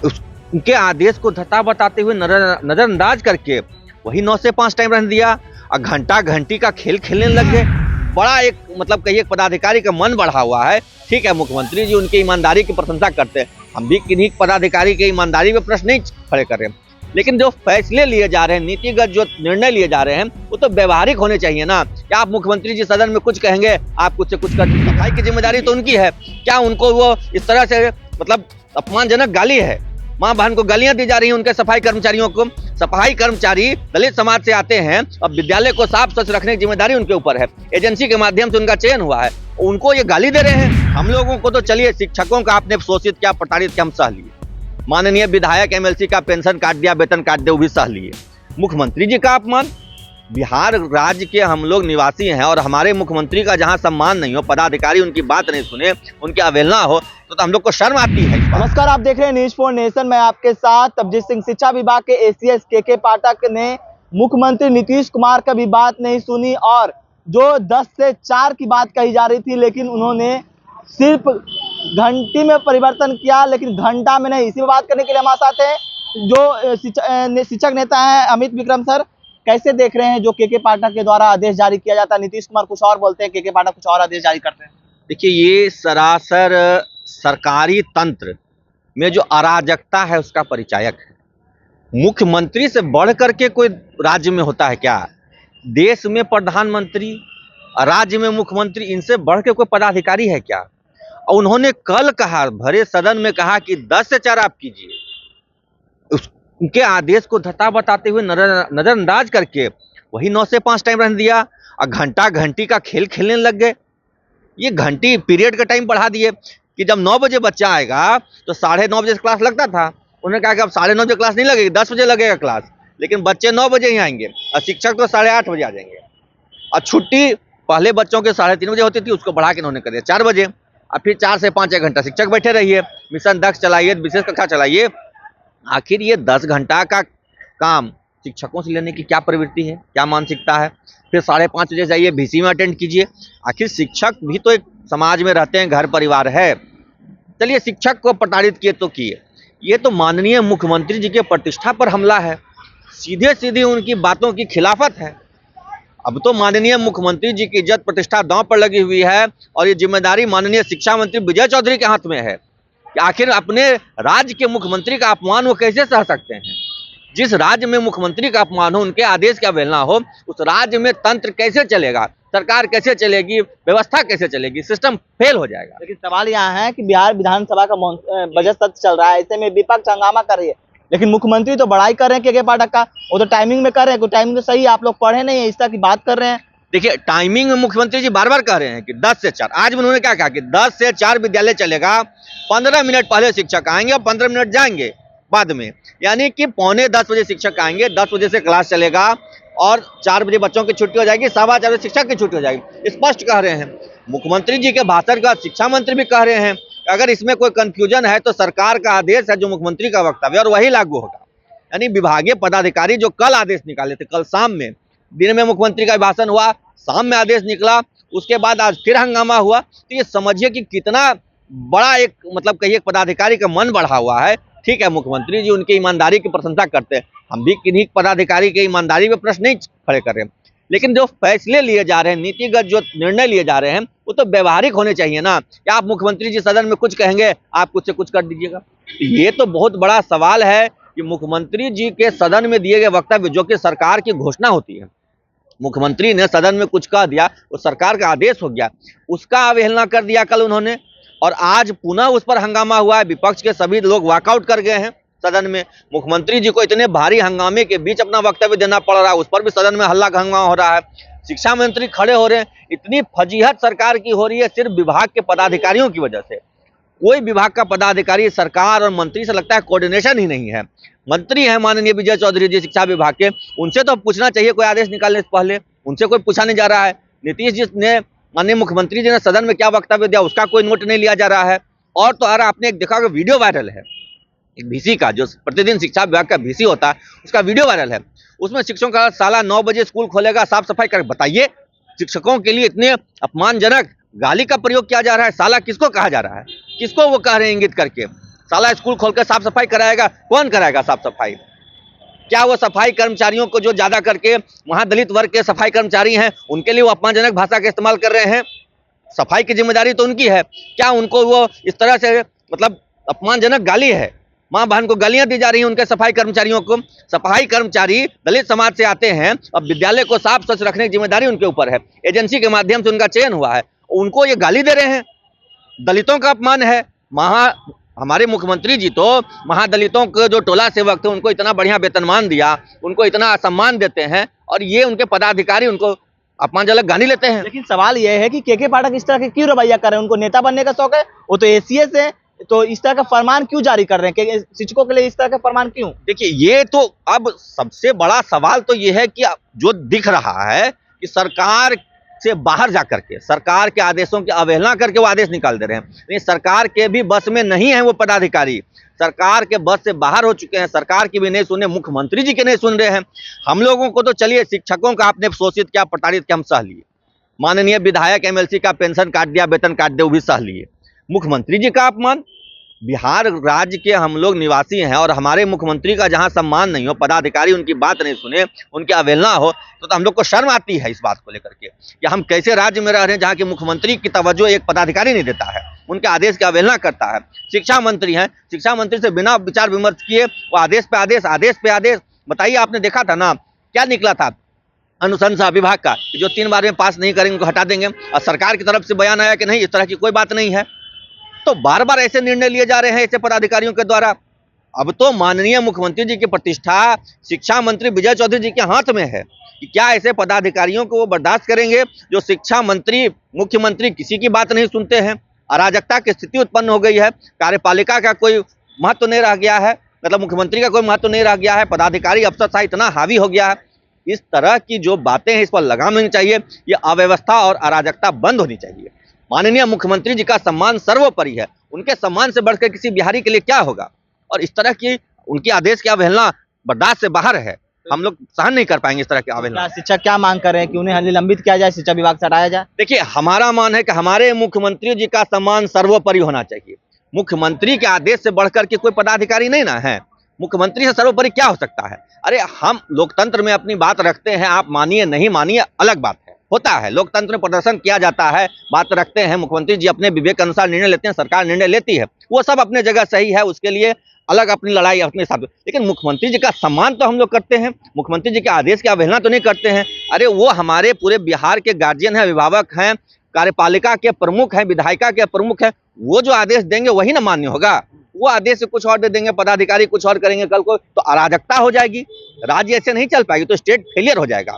उनके आदेश को धता बताते हुए नजरअंदाज करके वही 9 से 5 टाइम रहने दिया और घंटा घंटी का खेल खेलने लग गए। बड़ा एक मतलब कहिए पदाधिकारी का मन बढ़ा हुआ है। ठीक है, मुख्यमंत्री जी उनकी ईमानदारी की प्रशंसा करते हैं, हम भी किन्हीं पदाधिकारी की ईमानदारी पे प्रश्न नहीं खड़े कर रहे हैं, लेकिन जो फैसले लिए जा रहे हैं, नीतिगत जो निर्णय लिए जा रहे हैं, वो तो व्यवहारिक होने चाहिए ना। क्या आप मुख्यमंत्री जी सदन में कुछ कहेंगे, आप कुछ से कुछ कर, सफाई की जिम्मेदारी तो उनकी है, क्या उनको वो इस तरह से मतलब अपमानजनक गाली है, माँ बहन को गालियां दी जा रही हैं उनके सफाई कर्मचारियों को। सफाई कर्मचारी दलित समाज से आते हैं, अब विद्यालय को साफ स्वच्छ रखने की जिम्मेदारी उनके ऊपर है, एजेंसी के माध्यम से उनका चयन हुआ है, उनको ये गाली दे रहे हैं। हम लोगों को तो चलिए शिक्षकों का आपने शोषित किया, प्रताड़ित किया, हम सह लिए, माननीय विधायक एमएलसी का पेंशन काट दिया, वेतन काट दिया, वो भी सह लिए। मुख्यमंत्री जी का अपमान, बिहार राज्य के हम लोग निवासी हैं और हमारे मुख्यमंत्री का जहां सम्मान नहीं हो, पदाधिकारी उनकी बात नहीं सुने, उनकी अवहेलना हो, तो हम लोग को शर्म आती है। नमस्कार, आप देख रहे हैं न्यूज फॉर नेशन। मैं आपके साथ तबजीत सिंह। शिक्षा विभाग के एसीएस के पाठक ने मुख्यमंत्री नीतीश कुमार का भी बात नहीं सुनी और जो 10 से 4 की बात कही जा रही थी, लेकिन उन्होंने सिर्फ घंटी में परिवर्तन किया, लेकिन घंटा में नहीं। इसी में बात करने के लिए हमारे साथ हैं जो शिक्षक नेता हैं अमित विक्रम सर। कैसे देख रहे हैं जो के पाठक के द्वारा आदेश जारी किया जाता है? नीतीश कुमार कुछ और बोलते हैं, के पाठक कुछ और आदेश जारी करते हैं। देखिए, ये सरासर सरकारी तंत्र में जो अराजकता है उसका परिचायक है। मुख्यमंत्री से बढ़ करके कोई राज्य में होता है क्या? देश में प्रधानमंत्री, राज्य में मुख्यमंत्री, इनसे बढ़ के कोई पदाधिकारी है क्या? और उन्होंने कल कहा, भरे सदन में कहा कि 10 से 4 आप कीजिए। उनके आदेश को धता बताते हुए नजरअंदाज करके वही 9 से 5 टाइम रहने दिया और घंटा घंटी का खेल खेलने लग गए। ये घंटी पीरियड का टाइम बढ़ा दिए कि जब 9 बजे बच्चा आएगा तो 9:30 बजे से क्लास लगता था, उन्होंने कहा कि अब 9:30 बजे क्लास नहीं लगेगी, 10 बजे लगेगा क्लास, लेकिन बच्चे 9 बजे ही आएंगे और शिक्षक तो 8:30 बजे आ जाएंगे। और छुट्टी पहले बच्चों के 3:30 बजे होती थी, उसको बढ़ा के उन्होंने कर दिया 4 बजे। और फिर 4 से 5 1 घंटा शिक्षक बैठे रहिए, मिशन दक्ष चलाइए, विशेष कक्षा चलाइए। आखिर ये 10 घंटा का काम शिक्षकों से लेने की क्या प्रवृत्ति है, क्या मानसिकता है? फिर 5:30 बजे जाइए, VC में अटेंड कीजिए। आखिर शिक्षक भी तो एक समाज में रहते हैं, घर परिवार है। चलिए, शिक्षक को प्रताड़ित किए तो किए, ये तो माननीय मुख्यमंत्री जी के प्रतिष्ठा पर हमला है, सीधे सीधे उनकी बातों की खिलाफत है। अब तो माननीय मुख्यमंत्री जी की इज्जत प्रतिष्ठा दांव पर लगी हुई है और ये जिम्मेदारी माननीय शिक्षा मंत्री विजय चौधरी के हाथ में है कि आखिर अपने राज्य के मुख्यमंत्री का अपमान वो कैसे सह सकते हैं। जिस राज्य में मुख्यमंत्री का अपमान हो, उनके आदेश की अवहेलना हो, उस राज्य में तंत्र कैसे चलेगा, सरकार कैसे चलेगी, व्यवस्था कैसे चलेगी, सिस्टम फेल हो जाएगा। लेकिन सवाल यहाँ है कि बिहार विधानसभा का बजट सत्र चल रहा है, ऐसे में विपक्ष हंगामा कर रही है, लेकिन मुख्यमंत्री तो बड़ाई कर रहे हैं के पाठक का, वो तो टाइमिंग में कर रहे हैं। टाइमिंग तो सही है, आप लोग पढ़े नहीं है, इस तरह की बात कर रहे हैं। देखिए, टाइमिंग में मुख्यमंत्री जी बार बार कह रहे हैं कि 10 से 4। आज उन्होंने क्या कहा कि 10 से 4 विद्यालय चलेगा, 15 मिनट पहले शिक्षक आएंगे और 15 मिनट जाएंगे बाद में, यानी कि 9:45 बजे शिक्षक आएंगे, 10 बजे से क्लास चलेगा और 4 बजे बच्चों की छुट्टी हो जाएगी, 4:15 बजे शिक्षक की छुट्टी हो जाएगी। स्पष्ट कह रहे हैं मुख्यमंत्री जी के भाषण के बाद शिक्षा मंत्री भी कह रहे हैं अगर इसमें कोई कंफ्यूजन है तो सरकार का आदेश है जो मुख्यमंत्री का वक्तव्य और वही लागू होगा। यानी विभागीय पदाधिकारी जो कल आदेश निकाले थे, कल शाम में, दिन में मुख्यमंत्री का भाषण हुआ, शाम में आदेश निकला, उसके बाद आज फिर हंगामा हुआ, तो ये समझिए कि कितना बड़ा एक मतलब कहिए पदाधिकारी का मन बढ़ा हुआ है। ठीक है, मुख्यमंत्री जी उनकी ईमानदारी की प्रशंसा करते हैं, हम भी किन्हीं पदाधिकारी की ईमानदारी पे प्रश्न नहीं खड़े कर रहे हैं, लेकिन जो फैसले लिए जा रहे हैं, नीतिगत जो निर्णय लिए जा रहे हैं, वो तो व्यवहारिक होने चाहिए ना। क्या आप मुख्यमंत्री जी सदन में कुछ कहेंगे, आप कुछ से कुछ कर दीजिएगा? ये तो बहुत बड़ा सवाल है कि मुख्यमंत्री जी के सदन में दिए गए वक्तव्य जो कि सरकार की घोषणा होती है, मुख्यमंत्री ने सदन में कुछ कह दिया, वो सरकार का आदेश हो गया, उसका अवहेलना कर दिया कल उन्होंने, और आज पुनः उस पर हंगामा हुआ है। विपक्ष के सभी लोग वॉकआउट कर गए हैं सदन में। मुख्यमंत्री जी को इतने भारी हंगामे के बीच अपना वक्तव्य देना पड़ रहा है, उस पर भी सदन में हल्ला हंगामा हो रहा है। शिक्षा मंत्री खड़े हो रहे हैं। इतनी फजीहत सरकार की हो रही है सिर्फ विभाग के पदाधिकारियों की वजह से। कोई विभाग का पदाधिकारी सरकार और मंत्री से लगता है कोऑर्डिनेशन ही नहीं है। मंत्री हैं माननीय विजय चौधरी जी शिक्षा विभाग के, उनसे तो पूछना चाहिए कोई आदेश निकालने से पहले, उनसे कोई पूछा नहीं जा रहा है। नीतीश जी ने, माननीय मुख्यमंत्री जी ने सदन में क्या वक्तव्य दिया उसका कोई नोट नहीं लिया जा रहा है। और तो और आपने एक देखा होगा वीडियो वायरल है, एक VC का, जो प्रतिदिन शिक्षा विभाग का VC होता है, उसका वीडियो वायरल है। उसमें शिक्षकों का 9:15 बजे स्कूल खोलेगा, साफ सफाई कर, बताइए शिक्षकों के लिए इतने अपमानजनक गाली का प्रयोग किया जा रहा है। साला किसको कहा जा रहा है, किसको वो कह रहे हैं इंगित करके? साला स्कूल खोलकर साफ सफाई कराएगा? कौन कराएगा साफ सफाई? क्या वो सफाई कर्मचारियों को जो ज्यादा करके वहां दलित वर्ग के सफाई कर्मचारी हैं उनके लिए वो अपमानजनक भाषा का इस्तेमाल कर रहे हैं? सफाई की जिम्मेदारी तो उनकी है, क्या उनको वो इस तरह से मतलब अपमानजनक गाली है? माँ बहन को गालियां दी जा रही हैं उनके सफाई कर्मचारियों को। सफाई कर्मचारी दलित समाज से आते हैं, अब विद्यालय को साफ स्वच्छ रखने की जिम्मेदारी उनके ऊपर है, एजेंसी के माध्यम से उनका चयन हुआ है, उनको ये गाली दे रहे हैं, दलितों का अपमान है। हमारे मुख्यमंत्री जी तो महादलितों के जो टोला सेवक थे उनको इतना बढ़िया वेतनमान दिया, उनको इतना सम्मान देते हैं, और ये उनके पदाधिकारी उनको अपमानजनक गाली लेते हैं। लेकिन सवाल यह है कि के पाठक इस तरह के क्यों रवैया कर रहे हैं? उनको नेता बनने का शौक है, वो तो एसीएस है, तो इस तरह का फरमान क्यों जारी कर रहे हैं? शिक्षकों के लिए इस तरह का फरमान क्यों? देखिए, ये तो अब सबसे बड़ा सवाल तो ये है कि जो दिख रहा है कि सरकार से बाहर जाकर के सरकार के आदेशों की अवहेलना करके वो आदेश निकाल दे रहे हैं। नहीं, सरकार के भी बस में नहीं है वो पदाधिकारी, सरकार के बस से बाहर हो चुके हैं, सरकार की भी नहीं सुने, मुख्यमंत्री जी के नहीं सुन रहे हैं। हम लोगों को तो चलिए शिक्षकों का आपने शोषित किया, प्रताड़ित किया, हम सह लिए। माननीय विधायक एमएलसी का पेंशन काट दिया, वेतन काट दिया, वो भी सह लिए। मुख्यमंत्री जी का अपमान, बिहार राज्य के हम लोग निवासी हैं और हमारे मुख्यमंत्री का जहां सम्मान नहीं हो, पदाधिकारी उनकी बात नहीं सुने, उनकी अवहेलना हो, तो हम लोग को शर्म आती है इस बात को लेकर के कि हम कैसे राज्य में रह रहे हैं जहां के मुख्यमंत्री की तवज्जो एक पदाधिकारी नहीं देता है, उनके आदेश की अवहेलना करता है। शिक्षा मंत्री हैं, शिक्षा मंत्री से बिना विचार विमर्श किए वो आदेश पे आदेश, आदेश पे आदेश। बताइए, आपने देखा था ना क्या निकला था अनुशंसा विभाग का, जो 3 बार में पास नहीं करेंगे उनको हटा देंगे, और सरकार की तरफ से बयान आया कि नहीं, इस तरह की कोई बात नहीं है। तो बार बार ऐसे निर्णय लिए जा रहे हैं ऐसे पदाधिकारियों के द्वारा। अब तो माननीय मुख्यमंत्री जी की प्रतिष्ठा शिक्षा मंत्री विजय चौधरी जी के हाथ में है कि क्या ऐसे पदाधिकारियों को वो बर्दाश्त करेंगे जो शिक्षा मंत्री, मुख्यमंत्री किसी की बात नहीं सुनते हैं। अराजकता की स्थिति उत्पन्न हो गई है, कार्यपालिका का कोई महत्व नहीं रह गया है, मतलब मुख्यमंत्री का कोई महत्व नहीं रह गया है, पदाधिकारी अफसरशाही इतना हावी हो गया है। इस तरह की जो बातें हैं इस पर लगाम होनी चाहिए, ये अव्यवस्था और अराजकता बंद होनी चाहिए। माननीय मुख्यमंत्री जी का सम्मान सर्वोपरि है, उनके सम्मान से बढ़कर किसी बिहारी के लिए क्या होगा, और इस तरह की उनकी आदेश की अवहेलना बर्दाश्त से बाहर है। हम लोग सहन नहीं कर पाएंगे इस तरह की अवहेलना। शिक्षक क्या मांग कर रहे हैं कि उन्हें निलंबित किया जाए, शिक्षा विभाग से हटाया जाए? देखिए, हमारा मान है कि हमारे मुख्यमंत्री जी का सम्मान सर्वोपरि होना चाहिए। मुख्यमंत्री के आदेश से बढ़कर के कोई पदाधिकारी नहीं ना है, मुख्यमंत्री से सर्वोपरि क्या हो सकता है? अरे हम लोकतंत्र में अपनी बात रखते हैं, आप मानिए नहीं मानिए अलग बात है, होता है लोकतंत्र में प्रदर्शन किया जाता है, बात रखते हैं, मुख्यमंत्री जी अपने विवेक अनुसार निर्णय लेते हैं, सरकार निर्णय लेती है, वो सब अपने जगह सही है, उसके लिए अलग अपनी लड़ाई अपने साथ। लेकिन मुख्यमंत्री जी का सम्मान तो हम लोग करते हैं, मुख्यमंत्री जी के आदेश की अवहेलना तो नहीं करते हैं। अरे वो हमारे पूरे बिहार के गार्जियन हैं, अभिभावक हैं, कार्यपालिका के प्रमुख हैं, विधायिका के प्रमुख हैं, वो जो आदेश देंगे वही ना मान्य होगा। वो आदेश कुछ और दे देंगे, पदाधिकारी कुछ और करेंगे, कल को तो अराजकता हो जाएगी, राज्य ऐसे नहीं चल पाएगी, तो स्टेट फेलियर हो जाएगा।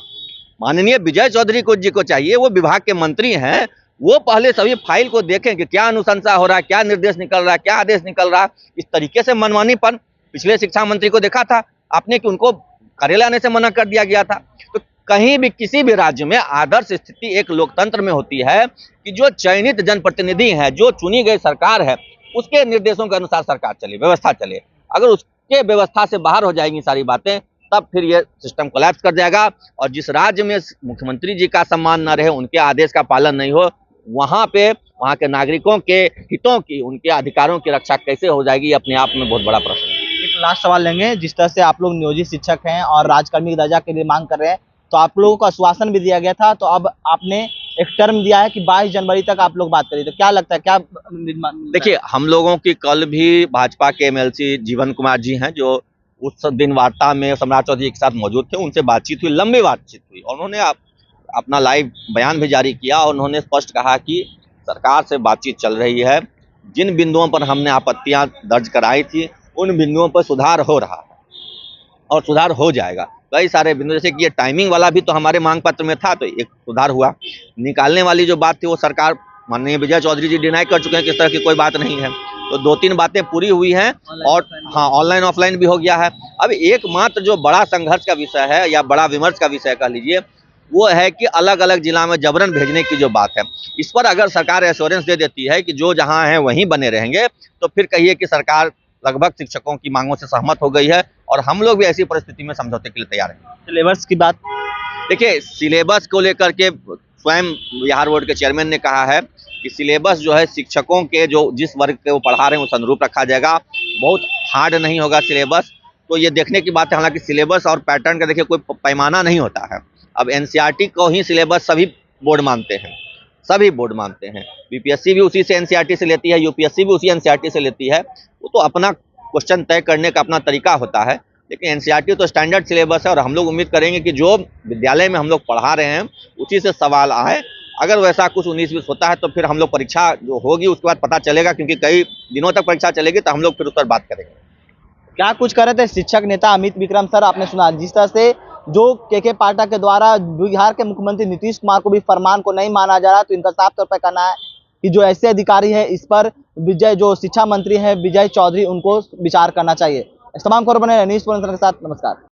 माननीय विजय चौधरी जी को चाहिए, वो विभाग के मंत्री हैं, वो पहले सभी फाइल को देखें कि क्या अनुशंसा हो रहा है, क्या निर्देश निकल रहा है, क्या आदेश निकल रहा है। इस तरीके से मनमानीपन पिछले शिक्षा मंत्री को देखा था आपने कि उनको कार्यालय आने से मना कर दिया गया था। तो कहीं भी किसी भी राज्य में आदर्श स्थिति एक लोकतंत्र में होती है कि जो चयनित जनप्रतिनिधि हैं, जो चुनी गई सरकार है, उसके निर्देशों के अनुसार सरकार चले, व्यवस्था चले। अगर उसके व्यवस्था से बाहर हो जाएंगी सारी बातें, तब फिर ये सिस्टम कोलैप्स कर जाएगा। और जिस राज्य में मुख्यमंत्री जी का सम्मान न रहे, उनके आदेश का पालन नहीं हो, वहां पे वहां के नागरिकों के हितों की, उनके अधिकारों की रक्षा कैसे हो जाएगी, अपने आप में बहुत बड़ा प्रश्न है। एक लास्ट सवाल लेंगे, जिस तरह से आप लोग नियोजित शिक्षक हैं और राजकर्मी की दर्जा के लिए मांग कर रहे हैं, तो आप लोगों को आश्वासन भी दिया गया था, तो अब आपने एक टर्म दिया है कि 22 जनवरी तक आप लोग बात करिए, तो क्या लगता है क्या? देखिए, हम लोगों की कल भी भाजपा के एमएलसी जीवन कुमार जी हैं, जो उस दिन वार्ता में सम्राट चौधरी के साथ मौजूद थे, उनसे बातचीत हुई, लंबी बातचीत हुई, और उन्होंने अपना लाइव बयान भी जारी किया और उन्होंने स्पष्ट कहा कि सरकार से बातचीत चल रही है, जिन बिंदुओं पर हमने आपत्तियां दर्ज कराई थी उन बिंदुओं पर सुधार हो रहा है और सुधार हो जाएगा। कई सारे बिंदु, जैसे कि ये टाइमिंग वाला भी तो हमारे मांग पत्र में था, तो एक सुधार हुआ। निकालने वाली जो बात थी वो सरकार, माननीय विजय चौधरी जी डिनाई कर चुके हैं कि इस तरह की कोई बात नहीं है। तो 2-3 बातें पूरी हुई हैं, और हाँ, ऑनलाइन ऑफलाइन भी हो गया है। अब एकमात्र जो बड़ा संघर्ष का विषय है या बड़ा विमर्श का विषय कह लीजिए, वो है कि अलग अलग जिला में जबरन भेजने की जो बात है, इस पर अगर सरकार एश्योरेंस दे देती है कि जो जहां हैं वहीं बने रहेंगे, तो फिर कहिए कि सरकार लगभग शिक्षकों की मांगों से सहमत हो गई है, और हम लोग भी ऐसी परिस्थिति में समझौते के लिए तैयार हैं। सिलेबस की बात, देखिए, सिलेबस को लेकर के स्वयं बिहार बोर्ड के चेयरमैन ने कहा है कि सिलेबस जो है शिक्षकों के जो जिस वर्ग के वो पढ़ा रहे हैं उस अनुरूप रखा जाएगा, बहुत हार्ड नहीं होगा सिलेबस। तो ये देखने की बात है, हालांकि सिलेबस और पैटर्न का देखिए कोई पैमाना नहीं होता है। अब एनसीईआरटी को ही सिलेबस सभी बोर्ड मानते हैं, सभी बोर्ड मानते हैं। बीपीएससी भी उसी से एनसीईआरटी से लेती है, यूपीएससी भी उसी एनसीईआरटी से लेती है। वो तो अपना क्वेश्चन तय करने का अपना तरीका होता है, लेकिन एनसीईआरटी तो स्टैंडर्ड सिलेबस है और हम लोग उम्मीद करेंगे कि जो विद्यालय में हम लोग पढ़ा रहे हैं उसी से सवाल आए। अगर वैसा कुछ 19-20 होता है तो फिर हम लोग परीक्षा जो होगी उसके बाद पता चलेगा, क्योंकि कई दिनों तक परीक्षा चलेगी, तो हम लोग फिर उस पर बात करेंगे। क्या कुछ कर रहे थे शिक्षक नेता अमित विक्रम सर? आपने सुना जिस तरह से जो के पाठक के द्वारा बिहार के मुख्यमंत्री नीतीश कुमार को भी फरमान को नहीं माना जा रहा, तो इनका साफ तौर पर कहना है कि जो ऐसे अधिकारी है इस पर जो शिक्षा मंत्री है विजय चौधरी, उनको विचार करना चाहिए। इस तमाम खबरों बने न्यूज़ के साथ। नमस्कार।